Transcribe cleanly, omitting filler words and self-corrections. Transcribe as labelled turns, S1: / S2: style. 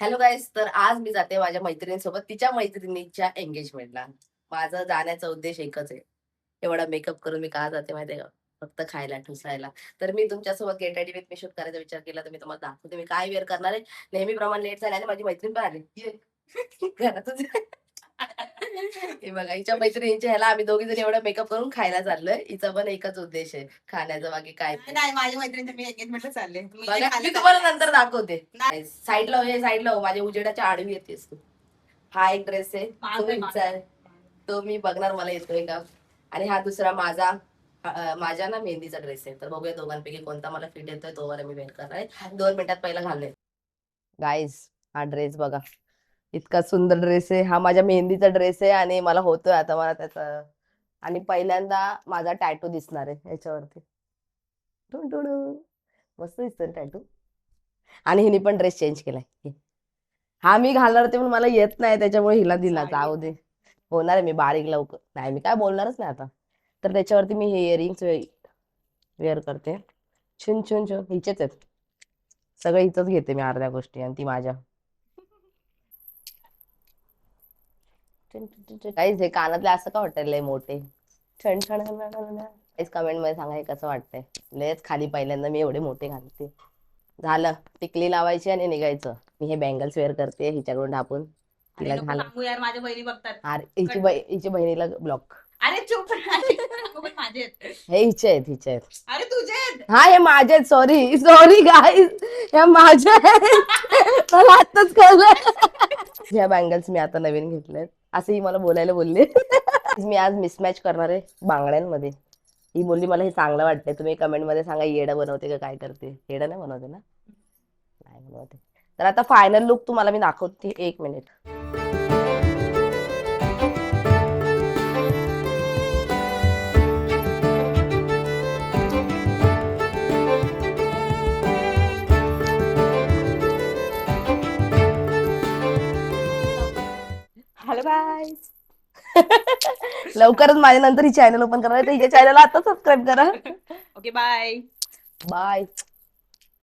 S1: Hello गाईस, तर आज मी जाते माझ्या मैत्रिणीसोबत तिच्या मैत्रिणीच्या एंगेजमेंटला. माझा जाण्याचा उद्देश एकच आहे. एवढा मेकअप करून मी का जाते माहितीये का? फक्त खायला, ठुसायला. तर मी तुमच्यासोबत get ready with me shoot करायचा विचार केला, तर मी तुम्हाला दाखवते मी काय वेअर करणार आहे. नेहमीप्रमाणे लेट झाले आणि माझी मैत्रीण पण आली. ये. घरातच हे बघा, हिच्या मैत्रिणीच्या ह्याला आम्ही दोघी जण एवढा मेकअप करून खायला चाललोय. हिचा पण एकच उद्देश आहे, खाण्याचा, बाकी काय नाही.
S2: नाही माझ्या मैत्रिणीचं मी एंगेजमेंटला चालले.
S1: बघा, मी तुम्हाला नंतर दाखवते. साईडला हो, साईडला हो, माझ्या उजेडाच्या आडवी येतेस तू. हा एक ड्रेस आहे, तो हिचा आहे, तो मी बघणार मला येतोय का. आणि हा दुसरा माझा माझ्या ना मेहंदीचा ड्रेस आहे. तर बघूया दोघांपैकी कोणता मला फिट येतोय, तो वाला मी वेअर करणार आहे. 2 मिनिटात पहिला घालले. गाईज, हा ड्रेस बघा, इतका सुंदर ड्रेस आहे. हा माझ्या मेहंदीचा ड्रेस आहे आणि मला होतोय आता मला त्याचा. आणि पहिल्यांदा माझा टॅटू दिसणार आहे याच्यावरती. मस्त दिसतोय टॅटू. आणि हिने पण ड्रेस चेंज केलाय. हा मी घालणार होते पण मला येत नाही, त्याच्यामुळे हिला दिला. जाऊ दे, होणार आहे मी बारीक लवकर. नाही, मी काय बोलणारच नाही आता. तर त्याच्यावरती मी हे इयरिंग्स वेअर करते. छुन छुन छुन हिचेच आहेत सगळं, हिचंच घेते मी अर्ध्या गोष्टी आणि ती माझ्या. काहीच हे कानातले असं का वाटायला मोठे. छण छण कमेंट मध्ये सांगा हे कसं वाटतंय. लयच खाली पहिल्यांदा मी एवढे मोठे घालते. झालं, टिकली लावायची आणि निघायचं. मी हे बँगल्स वेअर करते हिच्याकडून ढापून. तिला घाल
S2: यार माझ्या बहिणी बघतात.
S1: हिची बहिणीला ब्लॉक.
S2: अरे चुप माझे
S1: हे हिचे आहेत.
S2: अरे तुझे
S1: हा, हे माझे आहेत. सॉरी सॉरी गाईज, हे माझे आहेत. मला आताच कळलं. ह्या बँगल्स मी आता नवीन घेतल्यात, असं ही मला बोलायला बोलली. मी आज मिसमॅच करणार आहे बांगड्यांमध्ये. ही बोलली मला हे चांगलं वाटतंय. तुम्ही कमेंट मध्ये सांगा येडं बनवते का काय करते. येडं नाही बनवते ना, नाही बनवते. तर आता फायनल लुक तुम्हाला मी दाखवते, 1 मिनिट. Hello guys. लवकरच माझ्या नंतर ही चॅनल ओपन करणार आहे, तर हिच्या चॅनलला आता सबस्क्राईब करा.
S2: Okay bye.
S1: बाय.